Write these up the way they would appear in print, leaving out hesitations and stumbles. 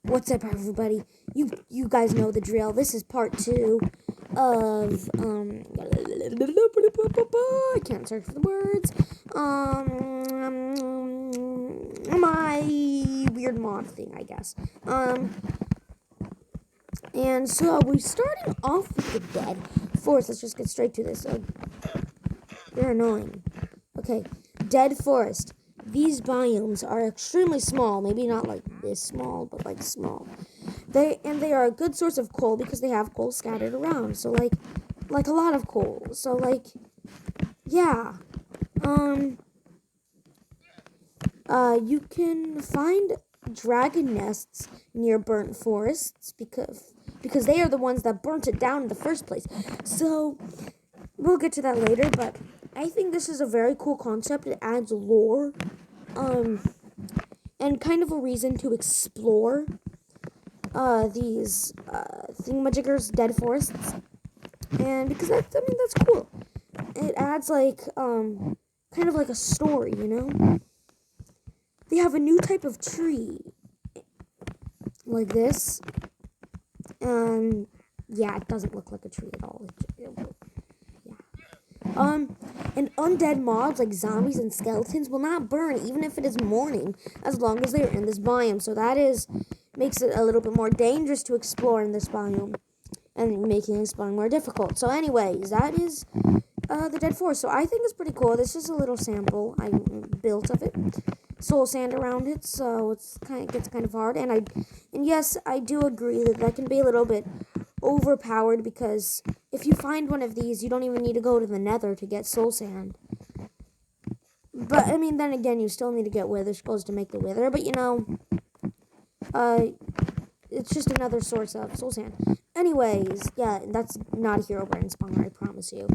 What's up, everybody? You guys know the drill. This is part 2 of I can't search for the words. My weird mod thing, I guess. And so we're starting off with the dead forest. Let's just get straight to this. You're annoying. Okay, dead forest. These biomes are extremely small, maybe not like this small, but like small. They are a good source of coal because they have coal scattered around. So like a lot of coal. So like, yeah. You can find dragon nests near burnt forests because they are the ones that burnt it down in the first place. So we'll get to that later, but I think this is a very cool concept. It adds lore, and kind of a reason to explore these thingamajiggers, dead forests, and because that's cool. It adds like kind of like a story, you know. They have a new type of tree, like this, and yeah, it doesn't look like a tree at all. And undead mobs like zombies and skeletons will not burn even if it is morning, as long as they are in this biome. So that makes it a little bit more dangerous to explore in this biome, and making exploring more difficult. So anyways, that is the dead forest. So I think it's pretty cool. This is a little sample I built of it. Soul sand around it, so it gets kind of hard. And yes, I do agree that can be a little bit overpowered, because if you find one of these, you don't even need to go to the nether to get soul sand. But I mean, then again, you still need to get wither skulls to make the wither. But you know, it's just another source of soul sand. Anyways, yeah, that's not a hero brain spawner, I promise you.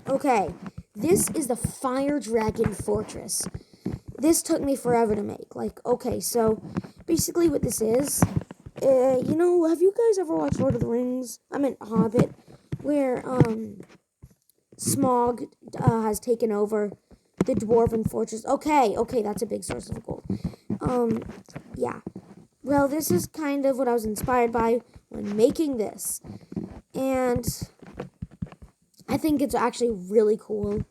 Okay, this is the fire dragon fortress. This took me forever to make. Like, okay, so basically what this is, you know, have you guys ever watched Lord of the Rings? I meant Hobbit, where Smog has taken over the dwarven fortress. Okay, that's a big source of gold. Yeah. Well, this is kind of what I was inspired by when making this. And I think it's actually really cool.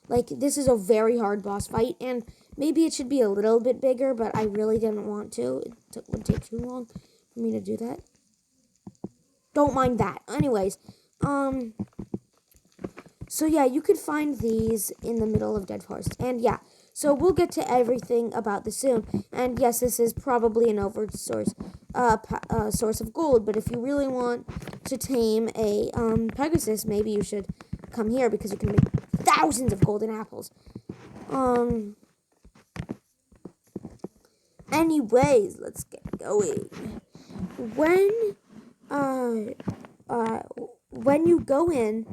Like, this is a very hard boss fight, and maybe it should be a little bit bigger, but I really didn't want to. It would take too long for me to do that. Don't mind that. Anyways, so yeah, you could find these in the middle of Dead Forest. And yeah, so we'll get to everything about this soon. And yes, this is probably an over source of gold, but if you really want to tame a Pegasus, maybe you should come here, because you can make thousands of golden apples. Anyways, let's get going. When you go in,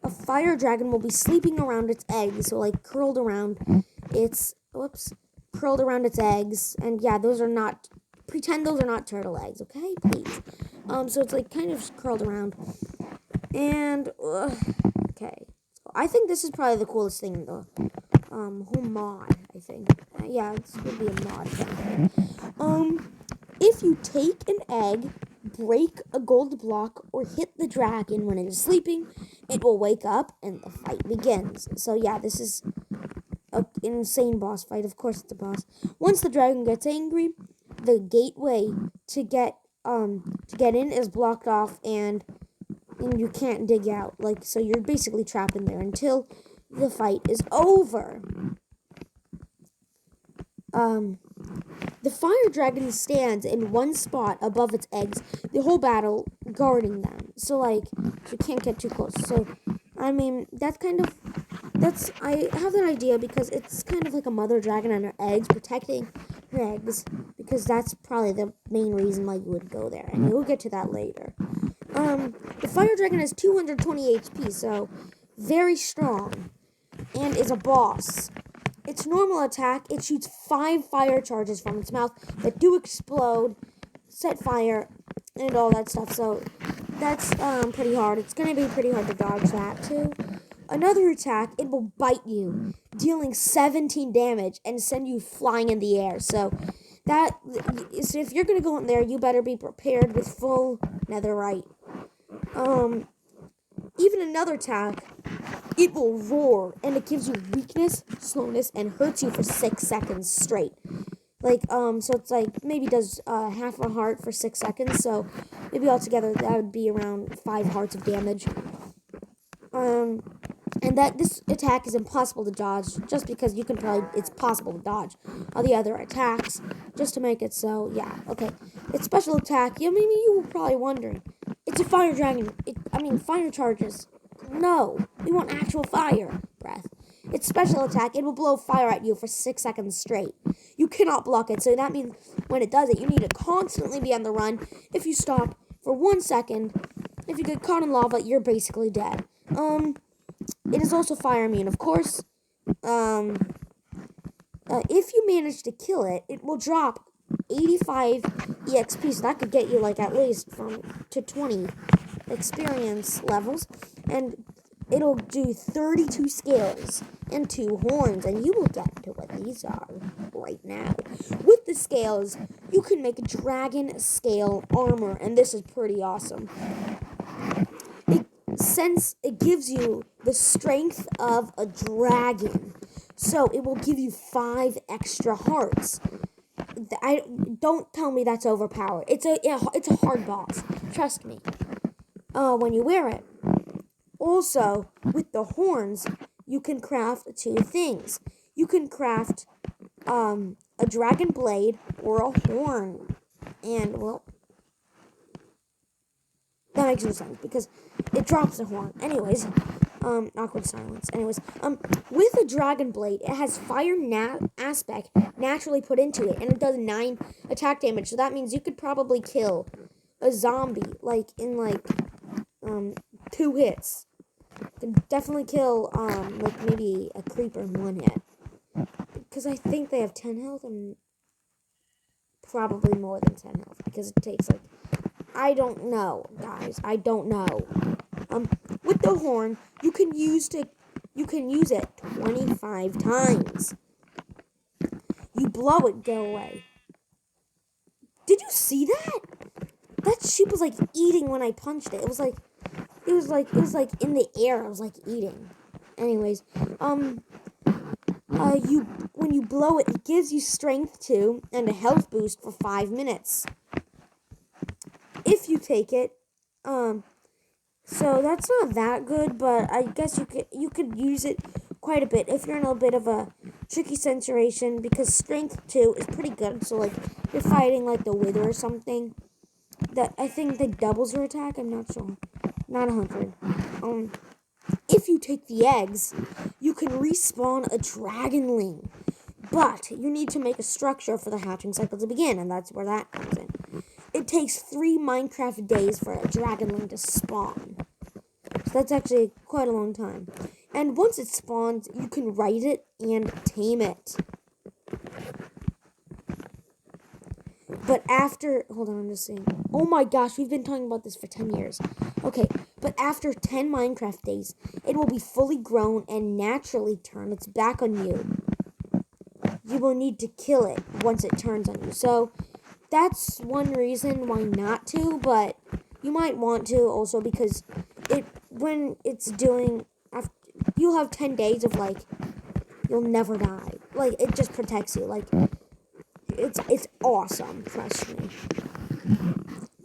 a fire dragon will be sleeping around its eggs, so like curled around its eggs. And yeah, pretend those are not turtle eggs, okay? Please. So it's like kind of curled around. And okay, I think this is probably the coolest thing in the whole mod. I think, yeah, it's gonna be a mod thing. If you take an egg, break a gold block, or hit the dragon when it is sleeping, it will wake up and the fight begins. So yeah, this is an insane boss fight. Of course, it's a boss. Once the dragon gets angry, the gateway to get in is blocked off, and you can't dig out. Like, so you're basically trapped in there until the fight is over. The fire dragon stands in one spot above its eggs the whole battle, guarding them. So like, you can't get too close. So I mean, I have that idea because it's kind of like a mother dragon and her eggs, protecting her eggs, because that's probably the main reason why you would go there, and we'll get to that later. The fire dragon has 220 HP, so very strong, and is a boss. Its normal attack, it shoots 5 fire charges from its mouth that do explode, set fire, and all that stuff. So that's pretty hard. It's going to be pretty hard to dodge that too. Another attack, it will bite you, dealing 17 damage and send you flying in the air. So if you're gonna go in there, you better be prepared with full netherite. Even another attack, it will roar and it gives you weakness, slowness, and hurts you for 6 seconds straight. So it's like maybe does half a heart for 6 seconds. So maybe altogether that would be around 5 hearts of damage. And that this attack is impossible to dodge, just because it's possible to dodge all the other attacks, just to make it so, yeah, okay. Its special attack, you were probably wondering, it's a fire dragon, fire charges. No, we want actual fire breath. Its special attack, it will blow fire at you for 6 seconds straight. You cannot block it, so that means when it does it, you need to constantly be on the run. If you stop for 1 second, if you get caught in lava, you're basically dead. It is also fire immune, of course. If you manage to kill it, it will drop 85 EXP, so that could get you like at least to 20 experience levels, and it'll do 32 scales and 2 horns, and you will get to what these are right now. With the scales, you can make dragon scale armor, and this is pretty awesome. Since it gives you the strength of a dragon, so it will give you 5 extra hearts. Don't tell me that's overpowered. It's a hard boss. Trust me. When you wear it. Also, with the horns, you can craft 2 things. You can craft a dragon blade or a horn, and well, that makes no sense because it drops the horn. Anyways, awkward silence. Anyways, with a dragon blade, it has fire aspect naturally put into it, and it does 9 attack damage. So that means you could probably kill a zombie in 2 hits. You can definitely kill maybe a creeper in 1 hit, because I think they have 10 health and probably more than 10 health, because it takes I don't know, guys. I don't know. With the horn, you can use it 25 times. You blow it, go away. Did you see that? That sheep was eating when I punched it. It was like in the air. I was eating. Anyways, when you blow it, it gives you strength too and a health boost for 5 minutes. If you take it, so that's not that good, but I guess you could use it quite a bit if you're in a bit of a tricky situation, because strength 2 is pretty good. So you're fighting the wither or something, that I think that doubles your attack. I'm not sure, not 100. If you take the eggs, you can respawn a dragonling, but you need to make a structure for the hatching cycle to begin, and that's where that comes in. It takes 3 Minecraft days for a dragonling to spawn. So that's actually quite a long time. And once it spawns, you can ride it and tame it. But after... Hold on, I'm just saying. Oh my gosh, we've been talking about this for 10 years. Okay, but after 10 Minecraft days, it will be fully grown and naturally turn its back on you. You will need to kill it once it turns on you. So... that's one reason why not to, but you might want to also, because when it's doing, you'll have 10 days of you'll never die. It just protects you. It's awesome, trust me.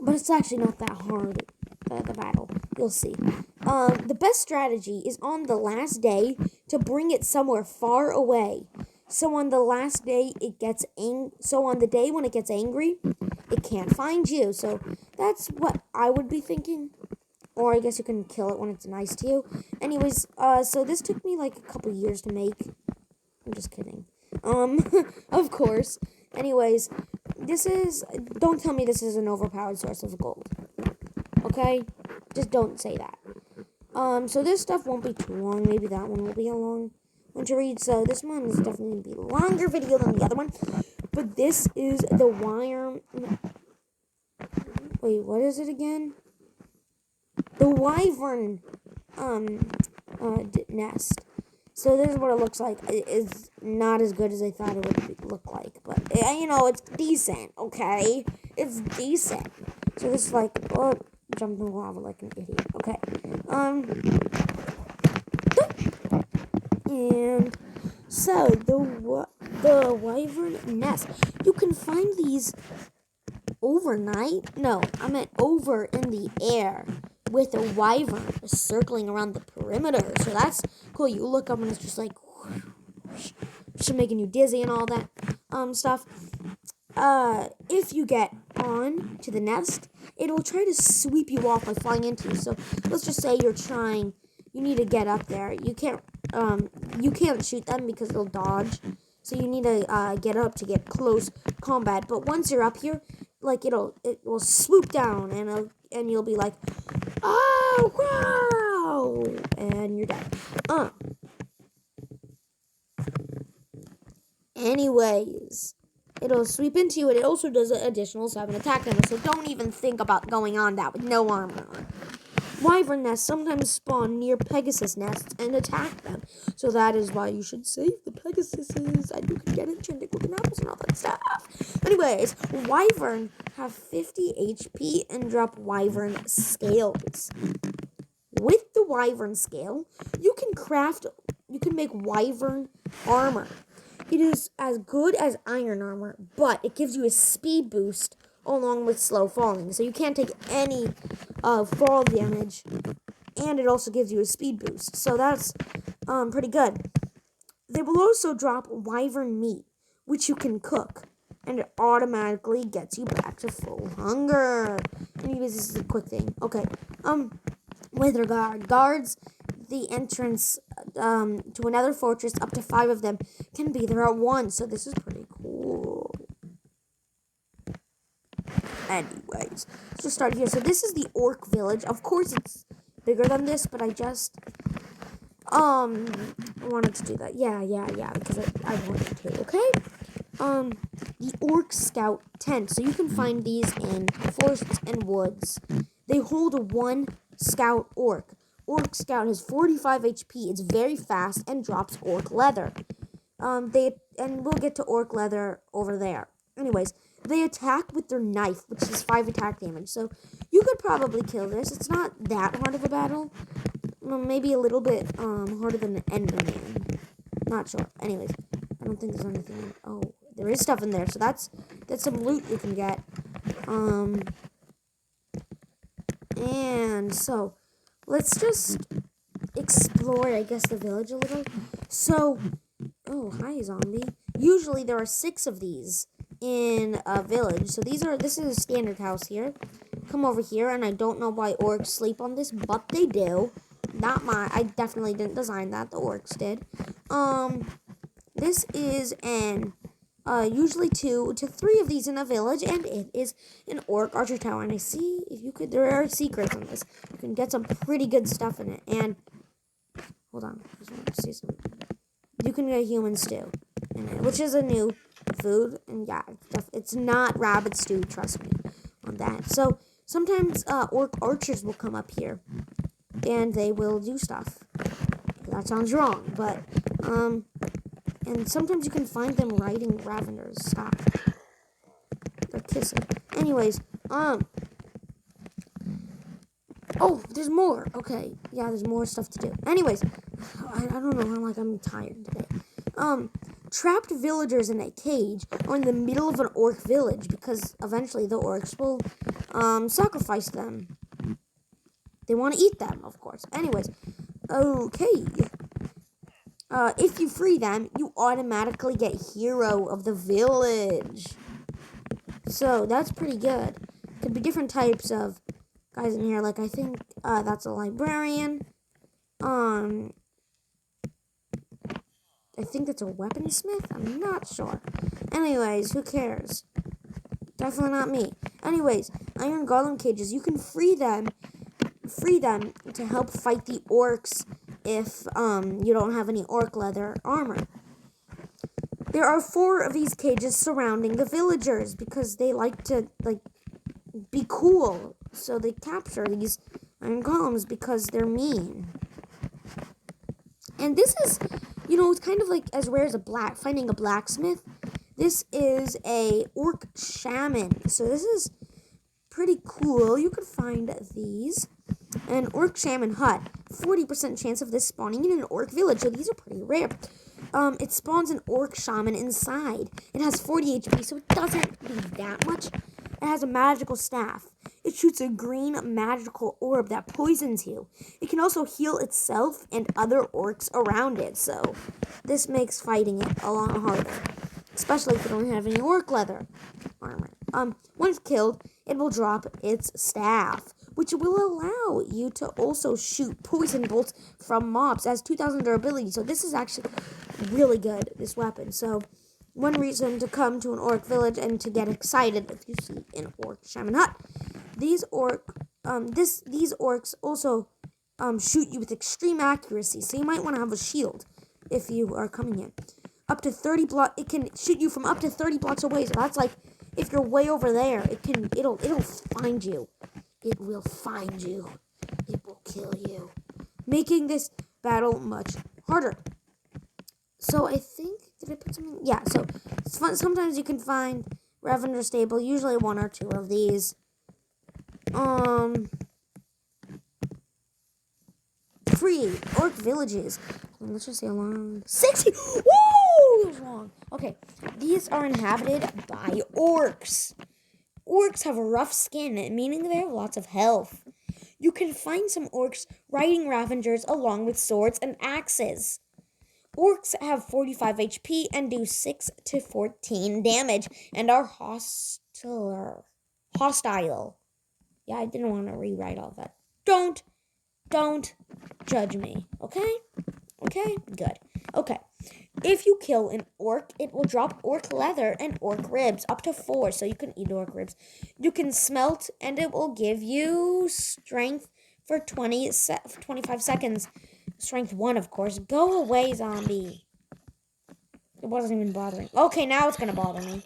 But it's actually not that hard, the battle. You'll see. The best strategy is on the last day to bring it somewhere far away. So on the last day, on the day when it gets angry, it can't find you. So that's what I would be thinking. Or I guess you can kill it when it's nice to you. Anyways, so this took me a couple years to make. I'm just kidding. Of course. Anyways, don't tell me this is an overpowered source of gold. Okay? Just don't say that. So this stuff won't be too long. Maybe that one will be a long one to read. So this one is definitely going to be a longer video than the other one. But this is the wire... Wait, what is it again? The Wyvern nest. So this is what it looks like. It's not as good as I thought it would look like, but it's decent. Okay, it's decent. So this is like, oh, jumped in the lava like an idiot. Okay, and so the Wyvern Nest. You can find these overnight. No, I meant over in the air with a wyvern circling around the perimeter. So that's cool. You look up and it's just like just making you dizzy and all that stuff. If you get on to the nest, it'll try to sweep you off by flying into you. So let's just say you need to get up there. You can't shoot them because they'll dodge. So you need to get up to get close combat. But once you're up here, like it will swoop down and you'll be like, oh wow, and you're dead. Anyways, it'll sweep into you, and it also does an additional 7 attack damage. So don't even think about going on that with no armor on. Wyvern nests sometimes spawn near Pegasus nests and attack them. So that is why you should save the Pegasuses, and you can get enchanted golden apples and all that stuff. Anyways, Wyvern have 50 HP and drop Wyvern scales. With the Wyvern scale, you can make Wyvern armor. It is as good as iron armor, but it gives you a speed boost along with slow falling. So you can't take any fall damage, and it also gives you a speed boost. So that's pretty good. They will also drop wyvern meat, which you can cook, and it automatically gets you back to full hunger. Anyways, this is a quick thing. Okay, Wither Guard. Guards the entrance to another fortress. Up to 5 of them can be there at once. So this is pretty cool. Anyways, let's just start here. So this is the Orc Village. Of course, it's bigger than this, but I just wanted to do that. Yeah, because I wanted to. Okay. The Orc Scout tent. So you can find these in forests and woods. They hold 1 Scout Orc. Orc Scout has 45 HP. It's very fast and drops Orc leather. And we'll get to Orc leather over there. Anyways, they attack with their knife, which is 5 attack damage. So you could probably kill this. It's not that hard of a battle. Maybe a little bit harder than an Enderman. Not sure. Anyways, I don't think there's anything. Oh, there is stuff in there. So that's some loot you can get. And so let's just explore, I guess, the village a little. So, oh, hi, zombie. Usually there are 6 of these in a village. So this is a standard house here. Come over here, and I don't know why orcs sleep on this, but they do. I definitely didn't design that. The orcs did. This is usually 2 to 3 of these in a village, and it is an orc archer tower. And I see there are secrets in this. You can get some pretty good stuff in it. And hold on, I just want to see something. You can get human stew in it, which is a new food. And yeah, it's not rabbit stew. Trust me on that. So sometimes orc archers will come up here, and they will do stuff. That sounds wrong, but and sometimes you can find them riding Ravenders. Stop. They're kissing. Anyways, oh, there's more. Okay, yeah, there's more stuff to do. Anyways, I don't know. I'm tired today. Trapped villagers in a cage are in the middle of an orc village because eventually the orcs will sacrifice them. They want to eat them, of course. Anyways, okay. If you free them, you automatically get hero of the village. So that's pretty good. Could be different types of guys in here. Like I think that's a librarian. I think that's a weaponsmith. I'm not sure. Anyways, who cares? Definitely not me. Anyways, iron golem cages. You can free them to help fight the orcs if you don't have any orc leather armor. There are 4 of these cages surrounding the villagers because they like to be cool. So they capture these iron golems because they're mean. And this is, it's kind of like as rare as finding a blacksmith. This is a orc shaman. So this is pretty cool. You could find these. An orc shaman hut. 40% chance of this spawning in an orc village. So these are pretty rare. It spawns an orc shaman inside. It has 40 HP, so it doesn't do that much. It has a magical staff. It shoots a green magical orb that poisons you. It can also heal itself and other orcs around it. So this makes fighting it a lot harder, especially if you don't have any orc leather armor. Once killed, it will drop its staff, which will allow you to also shoot poison bolts from mobs. It has 2,000 durability, so this is actually really good, this weapon. So one reason to come to an orc village and to get excited if you see an orc shaman hut. These orcs also shoot you with extreme accuracy, so you might want to have a shield if you are coming in. Up to 30 blocks, it can shoot you from up to 30 blocks away. So that's like if you're way over there, it'll find you. It will find you. It will kill you, making this battle much harder. So I think, did I put something? Yeah, so it's fun. Sometimes you can find Revenant Stable, usually 1 or 2 of these. 3 Orc Villages. Let's just say along 60. Woo! It was wrong. Okay, these are inhabited by orcs. Orcs have a rough skin, meaning they have lots of health. You can find some orcs riding Ravengers along with swords and axes. Orcs have 45 HP and do 6 to 14 damage and are hostile. Yeah, I didn't want to rewrite all that. Don't judge me, okay? Okay, good. Okay, if you kill an orc, it will drop orc leather and orc ribs, up to 4, so you can eat orc ribs. You can smelt, and it will give you strength for 25 seconds. Strength 1, of course. Go away, zombie. It wasn't even bothering. Okay, now it's gonna bother me.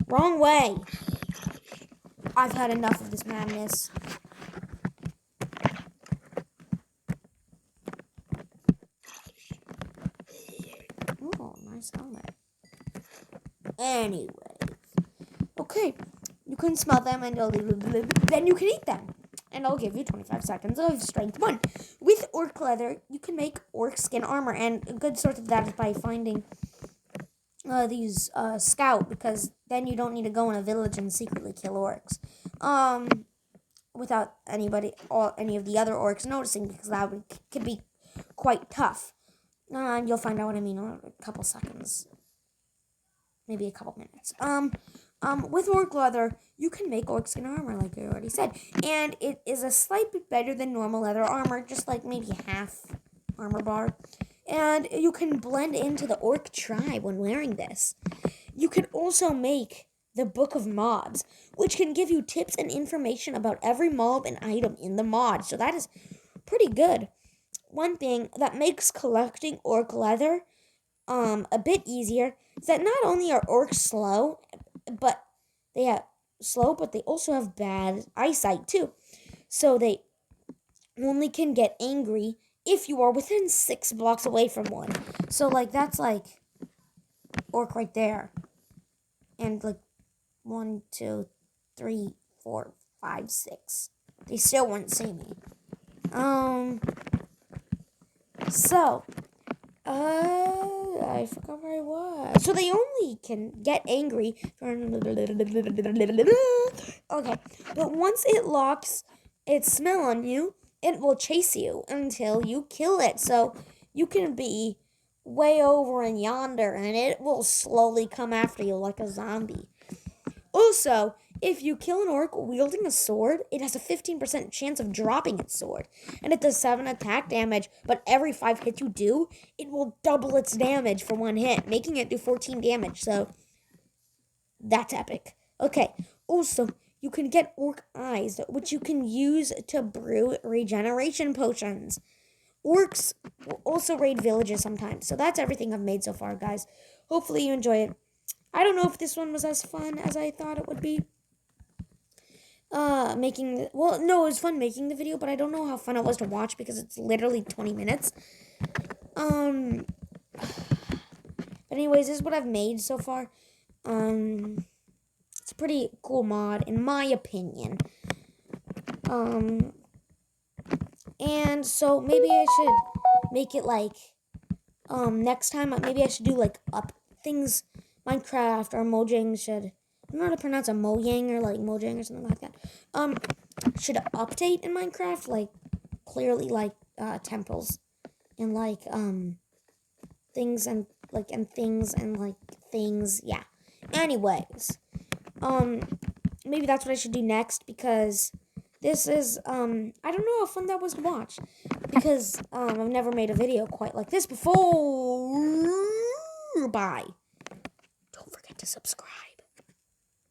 Wrong way. I've had enough of this madness. Oh, nice helmet. Anyway. Okay. You can smell them and then you can eat them. And I'll give you 25 seconds of strength 1. With orc leather, you can make orc skin armor. And a good source of that is by finding these scout, because then you don't need to go in a village and secretly kill orcs. Without any of the other orcs noticing, because that could be quite tough. And you'll find out what I mean in a couple seconds. Maybe a couple minutes. With orc leather, you can make orc skin armor, like I already said. And it is a slight bit better than normal leather armor, just like maybe half armor bar. And you can blend into the orc tribe when wearing this. You can also make the Book of Mobs, which can give you tips and information about every mob and item in the mod. So that is pretty good. One thing that makes collecting orc leather a bit easier is that not only are orcs slow, but they also have bad eyesight too. So they only can get angry if you are within 6 blocks away from one. So like that's like orc right there. And like 1, 2, 3, 4, 5, 6. They still wouldn't see me. I forgot where I was. So they only can get angry. Okay, but once it locks its smell on you, it will chase you until you kill it. So you can be way over in yonder, and it will slowly come after you like a zombie. Also, if you kill an orc wielding a sword, it has a 15% chance of dropping its sword. And it does 7 attack damage, but every 5 hits you do, it will double its damage for 1 hit, making it do 14 damage. So, that's epic. Okay, also, you can get orc eyes, which you can use to brew regeneration potions. Orcs will also raid villages sometimes. So that's everything I've made so far, guys. Hopefully you enjoy it. I don't know if this one was as fun as I thought it would be. It was fun making the video, but I don't know how fun it was to watch because it's literally 20 minutes. But anyways, this is what I've made so far. It's a pretty cool mod, in my opinion. And so maybe I should make it like, next time, maybe I should do like up things, Minecraft or Mojang should, I don't know how to pronounce a Mojang or like Mojang or something like that. Should update in Minecraft, like, clearly, like, temples and like, things and like, things, yeah. Anyways, maybe that's what I should do next, because this is, I don't know how fun that was to watch, because, I've never made a video quite like this before. Bye. Don't forget to subscribe.